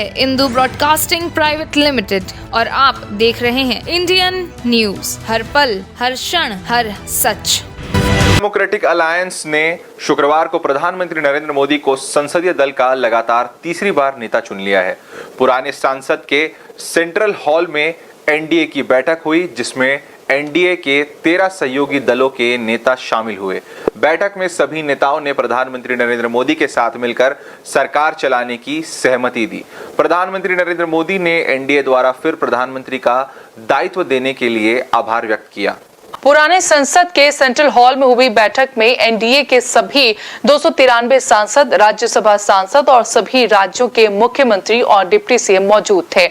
है Indu broadcasting private limited और आप देख रहे हैं इंडियन न्यूज, हर पल, हर क्षण, हर सच। डेमोक्रेटिक अलायंस ने शुक्रवार को प्रधानमंत्री नरेंद्र मोदी को संसदीय दल का लगातार तीसरी बार नेता चुन लिया है। पुराने संसद के सेंट्रल हॉल में एनडीए की बैठक हुई, जिसमें एनडीए के 13 सहयोगी दलों के नेता शामिल हुए। बैठक में सभी नेताओं ने प्रधानमंत्री नरेंद्र मोदी के साथ मिलकर सरकार चलाने की सहमति दी। प्रधानमंत्री नरेंद्र मोदी ने एनडीए द्वारा फिर प्रधानमंत्री का दायित्व देने के लिए आभार व्यक्त किया। पुराने संसद के सेंट्रल हॉल में हुई बैठक में एनडीए के सभी 293 सांसद, राज्यसभा सांसद और सभी राज्यों के मुख्यमंत्री और डिप्टी सीएम मौजूद थे।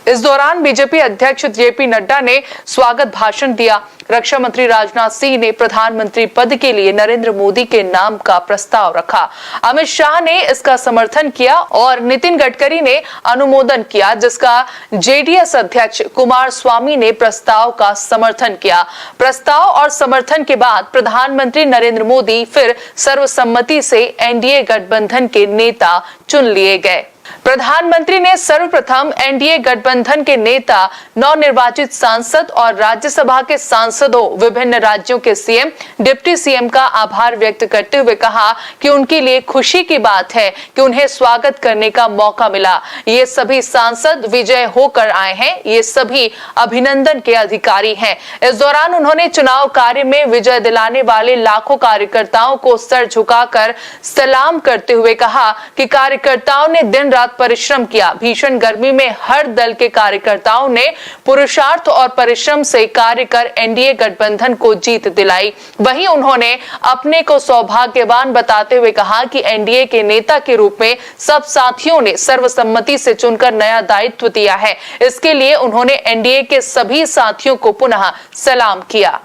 इस दौरान बीजेपी अध्यक्ष जेपी नड्डा ने स्वागत भाषण दिया। रक्षा मंत्री राजनाथ सिंह ने प्रधानमंत्री पद के लिए नरेंद्र मोदी के नाम का प्रस्ताव रखा। अमित शाह ने इसका समर्थन किया और नितिन गडकरी ने अनुमोदन किया, जिसका जेडीएस अध्यक्ष कुमारस्वामी ने प्रस्ताव का समर्थन किया। प्रस्ताव और समर्थन के बाद प्रधानमंत्री नरेंद्र मोदी फिर सर्वसम्मति से एनडीए गठबंधन के नेता चुन लिए गए। प्रधानमंत्री ने सर्वप्रथम एनडीए गठबंधन के नेता, नवनिर्वाचित सांसद और राज्यसभा के सांसदों, विभिन्न राज्यों के सीएम, डिप्टी सीएम का आभार व्यक्त करते हुए कहा कि उनके लिए खुशी की बात है कि उन्हें स्वागत करने का मौका मिला। ये सभी सांसद विजय होकर आए हैं, ये सभी अभिनंदन के अधिकारी हैं। इस दौरान उन्होंने चुनाव कार्य में विजय दिलाने वाले लाखों कार्यकर्ताओं को सर झुकाकर सलाम करते हुए कहा कि कार्यकर्ताओं ने दिन रात परिश्रम किया। भीषण गर्मी में हर दल के कार्यकर्ताओं ने पुरुषार्थ और परिश्रम से कार्य कर एनडीए गठबंधन को जीत दिलाई। वहीं उन्होंने अपने को सौभाग्यवान बताते हुए कहा कि एनडीए के नेता के रूप में सब साथियों ने सर्वसम्मति से चुनकर नया दायित्व दिया है। इसके लिए उन्होंने एनडीए के सभी साथियों को पुनः सलाम किया।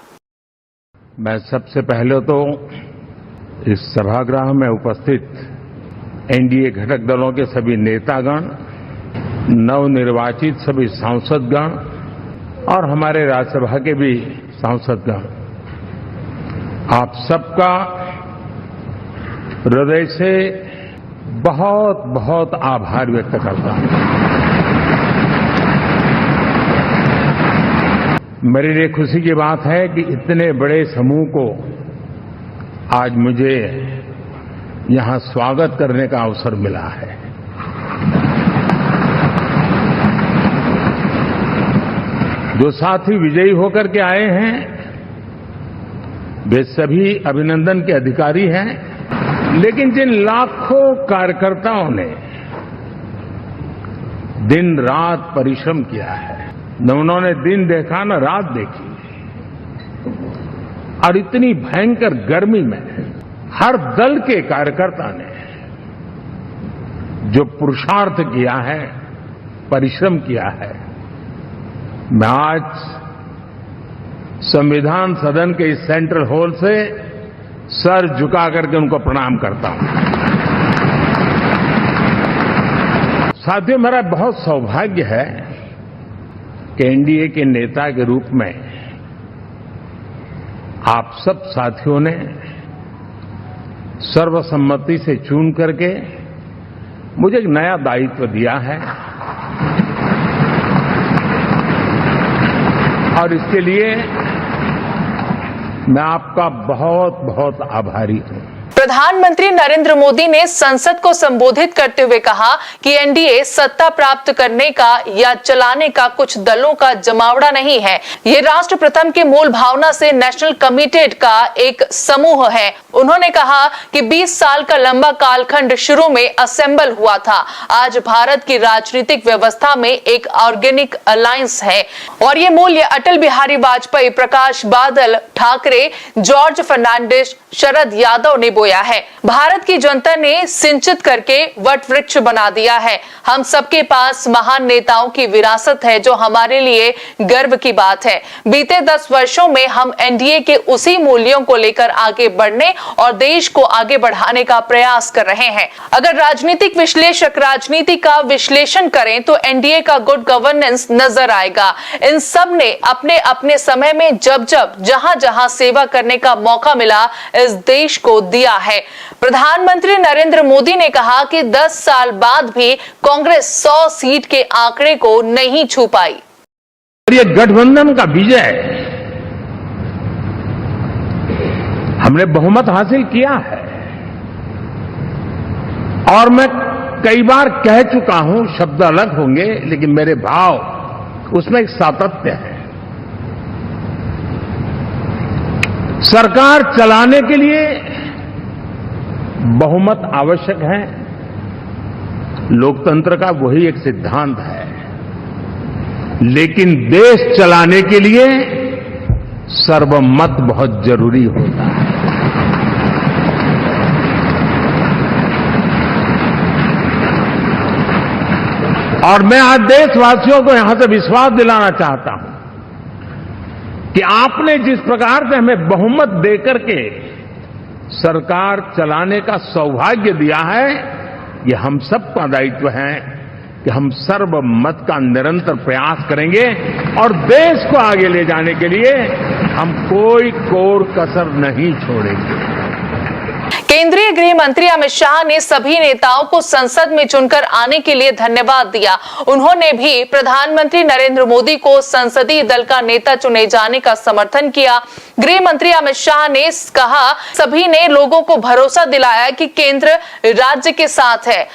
मैं सबसे पहले तो इस सभागृह में उपस्थित एनडीए घटक दलों के सभी नेतागण, नवनिर्वाचित सभी सांसदगण और हमारे राज्यसभा के भी सांसदगण, आप सबका हृदय से बहुत बहुत आभार व्यक्त करता हूं। मेरे लिए खुशी की बात है कि इतने बड़े समूह को आज मुझे यहां स्वागत करने का अवसर मिला है। जो साथी विजयी होकर के आए हैं, वे सभी अभिनंदन के अधिकारी हैं, लेकिन जिन लाखों कार्यकर्ताओं ने दिन रात परिश्रम किया है, न उन्होंने दिन देखा न रात देखी, और इतनी भयंकर गर्मी में हर दल के कार्यकर्ता ने जो पुरुषार्थ किया है, परिश्रम किया है, मैं आज संविधान सदन के इस सेंट्रल हॉल से सर झुका करके उनको प्रणाम करता हूं। साथियों, मेरा बहुत सौभाग्य है कि एनडीए के नेता के रूप में आप सब साथियों ने सर्वसम्मति से चुन करके मुझे एक नया दायित्व दिया है और इसके लिए मैं आपका बहुत बहुत आभारी हूं। प्रधानमंत्री नरेंद्र मोदी ने संसद को संबोधित करते हुए कहा कि एनडीए सत्ता प्राप्त करने का या चलाने का कुछ दलों का जमावड़ा नहीं है। ये राष्ट्र प्रथम के मूल भावना से नेशनल कमिटेड का एक समूह है। उन्होंने कहा कि 20 साल का लंबा कालखंड शुरू में असेंबल हुआ था। आज भारत की राजनीतिक व्यवस्था में एक ऑर्गेनिक अलायंस है और ये मूल्य अटल बिहारी वाजपेयी, प्रकाश बादल ठाकरे, जॉर्ज फर्नांडिस, शरद यादव ने बोया है। भारत की जनता ने सिंचित करके वट वृक्ष बना दिया है। हम सबके पास महान नेताओं की विरासत है, जो हमारे लिए गर्व की बात है। बीते 10 वर्षों में हम एनडीए के उसी मूल्यों को लेकर आगे बढ़ने और देश को आगे बढ़ाने का प्रयास कर रहे हैं। अगर राजनीतिक विश्लेषक राजनीति का विश्लेषण करें तो एनडीए का गुड गवर्नेंस नजर आएगा। इन सब ने अपने अपने समय में जब जब जहां जहां सेवा करने का मौका मिला, इस देश को दिया दिया है। प्रधानमंत्री नरेंद्र मोदी ने कहा कि 10 साल बाद भी कांग्रेस 100 सीट के आंकड़े को नहीं छू पाई। ये गठबंधन का विजय, हमने बहुमत हासिल किया है और मैं कई बार कह चुका हूं, शब्द अलग होंगे लेकिन मेरे भाव उसमें एक सातत्य है। सरकार चलाने के लिए बहुमत आवश्यक है, लोकतंत्र का वही एक सिद्धांत है, लेकिन देश चलाने के लिए सर्वमत बहुत जरूरी होता है। और मैं आज देशवासियों को यहां से विश्वास दिलाना चाहता हूं कि आपने जिस प्रकार से हमें बहुमत देकर के सरकार चलाने का सौभाग्य दिया है, ये हम सबका दायित्व है कि हम सर्वमत का निरंतर प्रयास करेंगे और देश को आगे ले जाने के लिए हम कोई कोर कसर नहीं छोड़ेंगे। केंद्रीय गृह मंत्री अमित शाह ने सभी नेताओं को संसद में चुनकर आने के लिए धन्यवाद दिया। उन्होंने भी प्रधानमंत्री नरेंद्र मोदी को संसदीय दल का नेता चुने जाने का समर्थन किया। गृह मंत्री अमित शाह ने कहा, सभी ने लोगों को भरोसा दिलाया कि केंद्र राज्य के साथ है।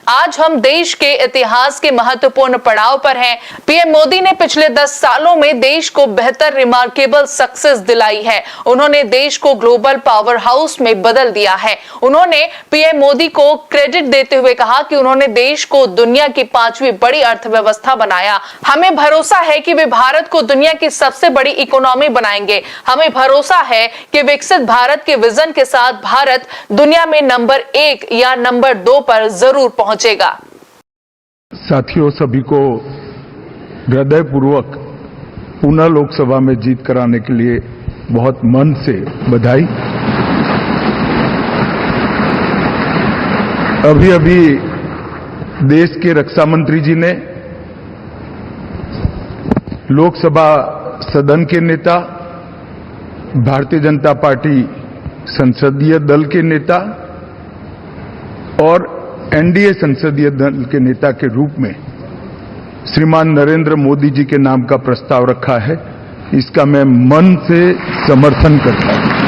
आज हम देश के इतिहास के महत्वपूर्ण पड़ाव पर हैं। पीएम मोदी ने पिछले 10 सालों में देश को बेहतर रिमार्केबल सक्सेस दिलाई है। उन्होंने देश को ग्लोबल पावर हाउस में बदल दिया है। उन्होंने पीएम मोदी को क्रेडिट देते हुए कहा कि उन्होंने देश को दुनिया की 5वीं बड़ी अर्थव्यवस्था बनाया। हमें भरोसा है कि वे भारत को दुनिया की सबसे बड़ी इकोनॉमी बनाएंगे। हमें भरोसा है कि विकसित भारत के विजन के साथ भारत दुनिया में नंबर 1 या नंबर 2 पर जरूर पहुंचेगा। साथियों, सभी को हृदयपूर्वक पुनः लोकसभा में जीत कराने के लिए बहुत मन से बधाई। अभी अभी देश के रक्षा मंत्री जी ने लोकसभा सदन के नेता, भारतीय जनता पार्टी संसदीय दल के नेता और एनडीए संसदीय दल के नेता के रूप में श्रीमान नरेंद्र मोदी जी के नाम का प्रस्ताव रखा है। इसका मैं मन से समर्थन करता हूं।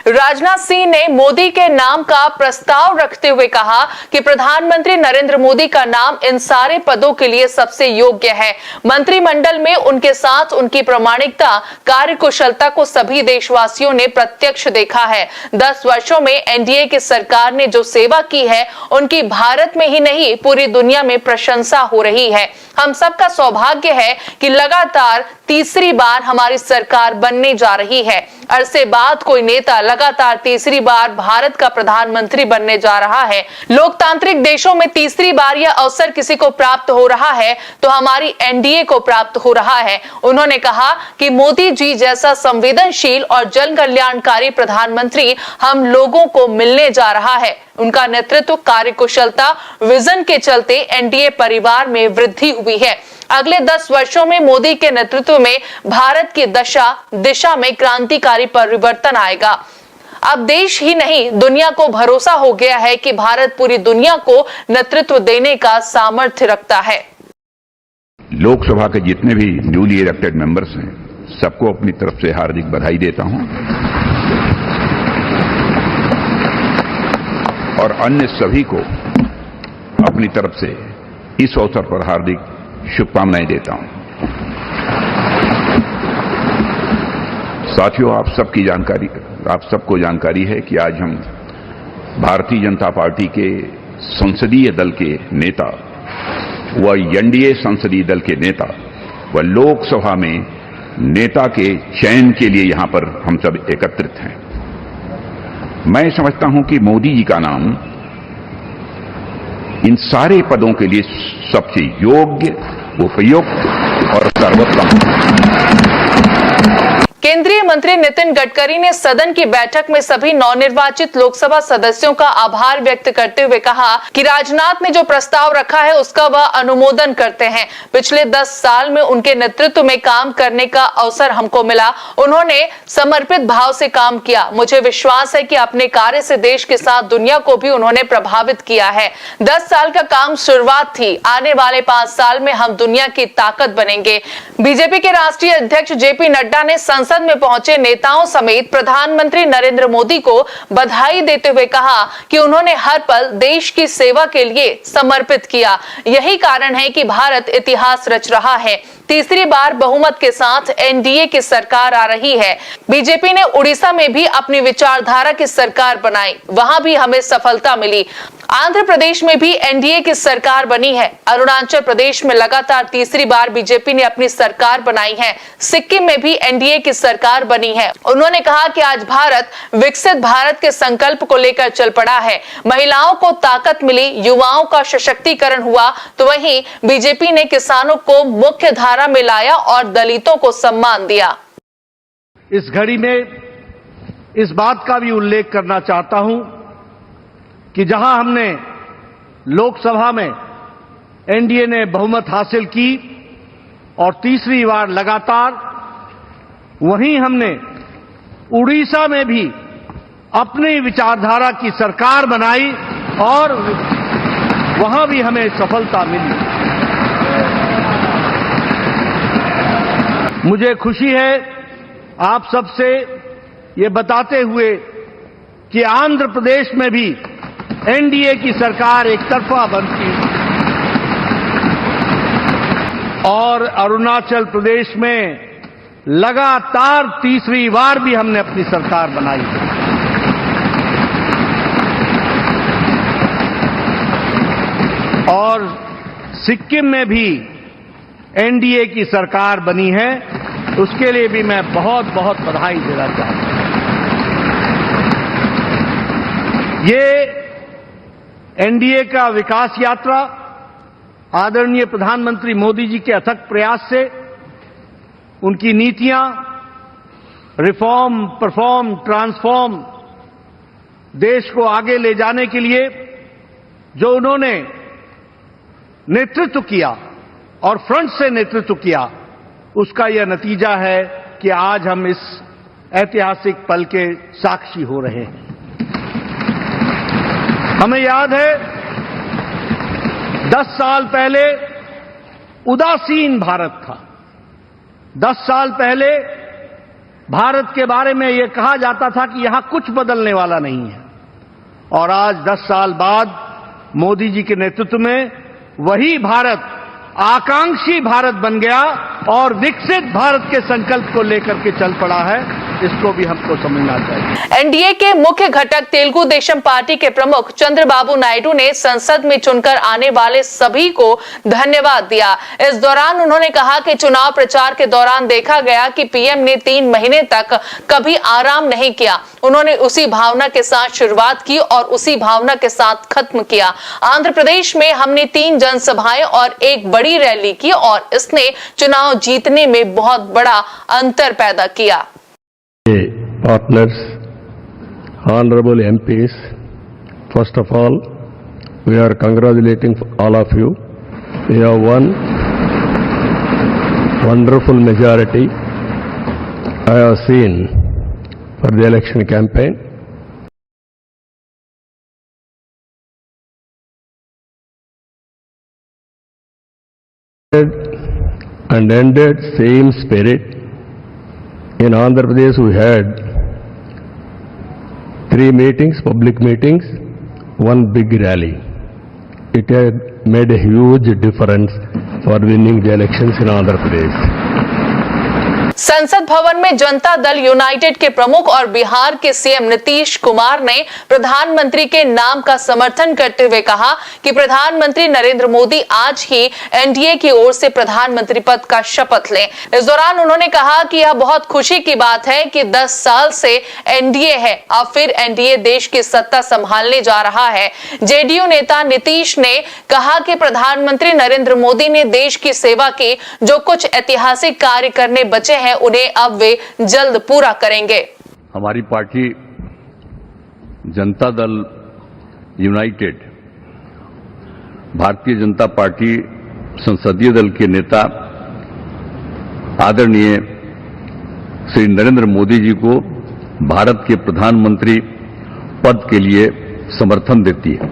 राजनाथ सिंह ने मोदी के नाम का प्रस्ताव रखते हुए कहा कि प्रधानमंत्री नरेंद्र मोदी का नाम इन सारे पदों के लिए सबसे योग्य है। मंत्रिमंडल में उनके साथ उनकी प्रामाणिकता, कार्यकुशलता को सभी देशवासियों ने प्रत्यक्ष देखा है। 10 वर्षों में एनडीए की सरकार ने जो सेवा की है, उनकी भारत में ही नहीं पूरी दुनिया में प्रशंसा हो रही है। हम सबका सौभाग्य है कि लगातार तीसरी बार हमारी सरकार बनने जा रही है। अरसे बाद कोई नेता लगातार तीसरी बार भारत का प्रधानमंत्री बनने जा रहा है। लोकतांत्रिक देशों में तीसरी बार यह अवसर किसी को प्राप्त हो रहा है तो हमारी एनडीए को प्राप्त हो रहा है। उन्होंने कहा कि मोदी जी जैसा संवेदनशील और जन कल्याणकारी प्रधानमंत्री हम लोगों को मिलने जा रहा है। उनका नेतृत्व, कार्यकुशलता, विजन के चलते एनडीए परिवार में वृद्धि हुई है। अगले 10 वर्षों में मोदी के नेतृत्व में भारत की दिशा में क्रांतिकारी परिवर्तन आएगा। अब देश ही नहीं, दुनिया को भरोसा हो गया है कि भारत पूरी दुनिया को नेतृत्व देने का सामर्थ्य रखता है। लोकसभा के जितने भी न्यूली इलेक्टेड मेंबर्स हैं, सबको अपनी तरफ से हार्दिक बधाई देता हूं और अन्य सभी को अपनी तरफ से इस अवसर पर हार्दिक शुभकामनाएं देता हूं। साथियों, आप सबको जानकारी है कि आज हम भारतीय जनता पार्टी के संसदीय दल के नेता व एनडीए संसदीय दल के नेता व लोकसभा में नेता के चयन के लिए यहां पर हम सब एकत्रित हैं। मैं समझता हूं कि मोदी जी का नाम इन सारे पदों के लिए सबसे योग्य, उपयुक्त और सर्वोत्तम। केंद्रीय मंत्री नितिन गडकरी ने सदन की बैठक में सभी नवनिर्वाचित लोकसभा सदस्यों का आभार व्यक्त करते हुए कहा कि राजनाथ ने जो प्रस्ताव रखा है उसका वह अनुमोदन करते हैं। पिछले 10 साल में उनके नेतृत्व में काम करने का अवसर हमको मिला। उन्होंने समर्पित भाव से काम किया। मुझे विश्वास है कि अपने कार्य से देश के साथ दुनिया को भी उन्होंने प्रभावित किया है। 10 साल का काम शुरुआत थी, आने वाले 5 साल में हम दुनिया की ताकत बनेंगे। बीजेपी के राष्ट्रीय अध्यक्ष जेपी नड्डा ने संसद में पहुंचे नेताओं समेत प्रधानमंत्री नरेंद्र मोदी को बधाई देते हुए कहा कि उन्होंने हर पल देश की सेवा के लिए समर्पित किया। यही कारण है कि भारत इतिहास रच रहा है। तीसरी बार बहुमत के साथ एनडीए की सरकार आ रही है। बीजेपी ने उड़ीसा में भी अपनी विचारधारा की सरकार बनाई, वहां भी हमें सफलता मिली। आंध्र प्रदेश में भी एनडीए की सरकार बनी है। अरुणाचल प्रदेश में लगातार तीसरी बार बीजेपी ने अपनी सरकार बनाई है। सिक्किम में भी एनडीए की सरकार बनी है। उन्होंने कहा कि आज भारत विकसित भारत के संकल्प को लेकर चल पड़ा है। महिलाओं को ताकत मिली, युवाओं का सशक्तिकरण हुआ, तो वहीं बीजेपी ने किसानों को मुख्य धारा में लाया और दलितों को सम्मान दिया। इस घड़ी में इस बात का भी उल्लेख करना चाहता हूं कि जहां हमने लोकसभा में एनडीए ने बहुमत हासिल की और तीसरी बार लगातार, वहीं हमने उड़ीसा में भी अपनी विचारधारा की सरकार बनाई और वहां भी हमें सफलता मिली। मुझे खुशी है आप सबसे ये बताते हुए कि आंध्र प्रदेश में भी एनडीए की सरकार एक तरफा बनती और अरुणाचल प्रदेश में लगातार तीसरी बार भी हमने अपनी सरकार बनाई। और सिक्किम में भी एनडीए की सरकार बनी है, उसके लिए भी मैं बहुत बहुत बधाई देना चाहता हूं। ये एनडीए का विकास यात्रा आदरणीय प्रधानमंत्री मोदी जी के अथक प्रयास से, उनकी नीतियां रिफॉर्म, परफॉर्म, ट्रांसफॉर्म, देश को आगे ले जाने के लिए जो उन्होंने नेतृत्व किया और फ्रंट से नेतृत्व किया, उसका यह नतीजा है कि आज हम इस ऐतिहासिक पल के साक्षी हो रहे हैं। हमें याद है 10 साल पहले उदासीन भारत था। 10 साल पहले भारत के बारे में यह कहा जाता था कि यहां कुछ बदलने वाला नहीं है। और आज 10 साल बाद मोदी जी के नेतृत्व में वही भारत आकांक्षी भारत बन गया और विकसित भारत के संकल्प को लेकर के चल पड़ा है। इसको भी हमको समझना चाहिए। एनडीए के मुख्य घटक तेलुगु देशम पार्टी के प्रमुख चंद्रबाबू नायडू ने संसद में चुनकर आने वाले सभी को धन्यवाद दिया। इस दौरान उन्होंने कहा कि चुनाव प्रचार के दौरान देखा गया कि पीएम ने 3 महीने तक कभी आराम नहीं किया। उन्होंने उसी भावना के साथ शुरुआत की और उसी भावना के साथ खत्म किया। आंध्र प्रदेश में हमने 3 जनसभाएं और एक बड़ी रैली की और इसने चुनाव जीतने में बहुत बड़ा अंतर पैदा किया। Partners, honorable MPs, first of all, we are congratulating all of you. We have won wonderful majority I have seen for the election campaign. And ended same spirit. In Andhra Pradesh we had 3 meetings, public meetings, 1 big rally. It had made a huge difference for winning the elections in Andhra Pradesh. संसद भवन में Janata Dal United के प्रमुख और बिहार के CM Nitish Kumar ने प्रधानमंत्री के नाम का समर्थन करते हुए कहा कि प्रधानमंत्री नरेंद्र मोदी आज ही एनडीए की ओर से प्रधानमंत्री पद का शपथ लें। इस दौरान उन्होंने कहा कि यह बहुत खुशी की बात है कि 10 साल से एनडीए है, अब फिर एनडीए देश की सत्ता संभालने जा रहा है। जेडीयू नेता नीतीश ने कहा कि प्रधानमंत्री नरेंद्र मोदी ने देश की सेवा की, जो कुछ ऐतिहासिक कार्य करने बचे हैं हैं उन्हें अब वे जल्द पूरा करेंगे। हमारी party Janata Dal United, Bharatiya Janata party संसदीय दल के नेता आदरणीय श्री नरेंद्र मोदी जी को भारत के प्रधानमंत्री पद के लिए समर्थन देती है।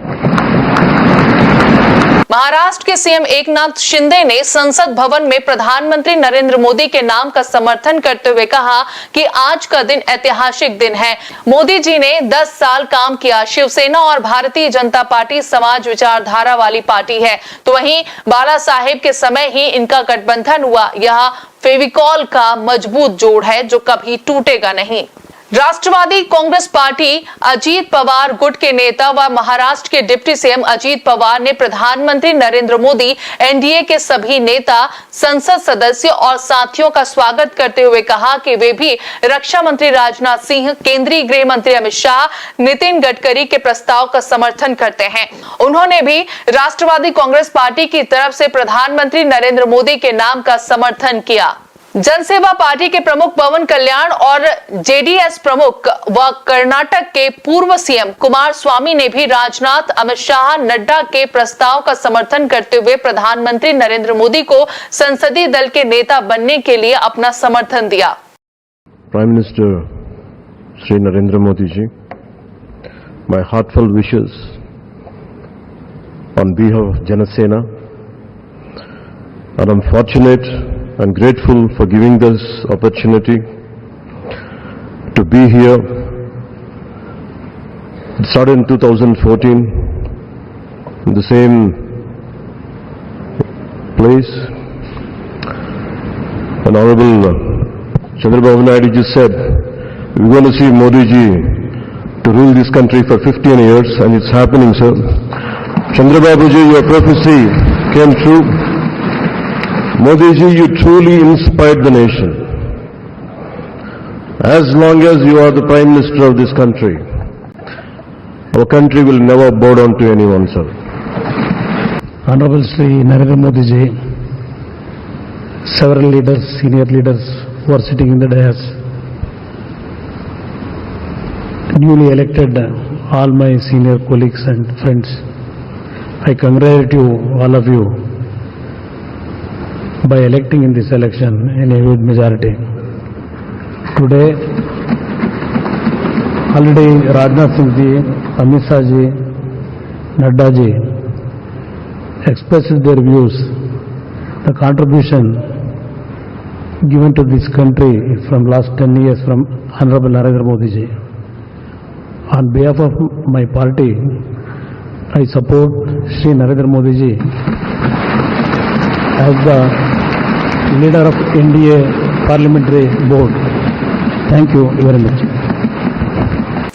महाराष्ट्र के सीएम एकनाथ शिंदे ने संसद भवन में प्रधानमंत्री नरेंद्र मोदी के नाम का समर्थन करते हुए कहा कि आज का दिन ऐतिहासिक दिन है। मोदी जी ने 10 साल काम किया। शिवसेना और भारतीय जनता पार्टी समाज विचारधारा वाली पार्टी है, तो वहीं बाला साहेब के समय ही इनका गठबंधन हुआ। यह फेविकॉल का मजबूत जोड़ है जो कभी टूटेगा नहीं। राष्ट्रवादी कांग्रेस पार्टी अजीत पवार गुट के नेता व महाराष्ट्र के डिप्टी सीएम अजीत पवार ने प्रधानमंत्री नरेंद्र मोदी, एनडीए के सभी नेता, संसद सदस्य और साथियों का स्वागत करते हुए कहा कि वे भी रक्षा मंत्री राजनाथ सिंह, केंद्रीय गृह मंत्री अमित शाह, नितिन गडकरी के प्रस्ताव का समर्थन करते हैं। उन्होंने भी राष्ट्रवादी कांग्रेस पार्टी की तरफ से प्रधानमंत्री नरेंद्र मोदी के नाम का समर्थन किया। जनसेवा पार्टी के प्रमुख पवन कल्याण और जेडीएस प्रमुख व कर्नाटक के पूर्व सीएम कुमार स्वामी ने भी राजनाथ, अमित शाह, नड्डा के प्रस्ताव का समर्थन करते हुए प्रधानमंत्री नरेंद्र मोदी को संसदीय दल के नेता बनने के लिए अपना समर्थन दिया। Prime minister Shri Narendra Modi ji, my heartful wishes on behalf of Janasena, and I'm fortunate and grateful for giving this opportunity to be here. It started in 2014 in the same place. And Honorable Chandrababu Naidu just said, we're going to see Modi ji to rule this country for 15 years, and it's happening, sir. Chandrababu ji, your prophecy came true. Modi ji, you truly inspired the nation. As long as you are the Prime Minister of this country, our country will never bow down to anyone, sir. Honorable Shri Narendra Modi ji, several leaders, senior leaders who are sitting in the dais, newly elected all my senior colleagues and friends, I congratulate you, all of you, by electing in this election in a huge majority. Today, already Rajnath Singh ji, Amit Shah ji, Nadda ji expressed their views, the contribution given to this country from last 10 years from Honorable Narendra Modi ji. On behalf of my party, I support Shri Narendra Modi ji as the leader of NDA Parliamentary Board. Thank you very much.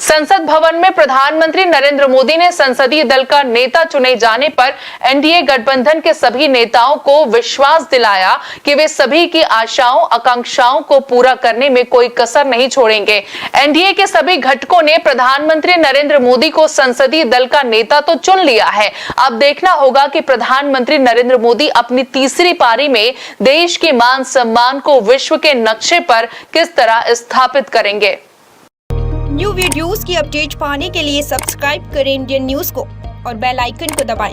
संसद भवन में प्रधानमंत्री नरेंद्र मोदी ने संसदीय दल का नेता चुने जाने पर एनडीए गठबंधन के सभी नेताओं को विश्वास दिलाया कि वे सभी की आशाओं, आकांक्षाओं को पूरा करने में कोई कसर नहीं छोड़ेंगे। एनडीए के सभी घटकों ने प्रधानमंत्री नरेंद्र मोदी को संसदीय दल का नेता तो चुन लिया है। अब देखना होगा कि प्रधानमंत्री नरेंद्र मोदी अपनी तीसरी पारी में देश के मान सम्मान को विश्व के नक्शे पर किस तरह स्थापित करेंगे। न्यू वीडियोस की अपडेट पाने के लिए सब्सक्राइब करें इंडियन न्यूज को और बेल आइकन को दबाएं।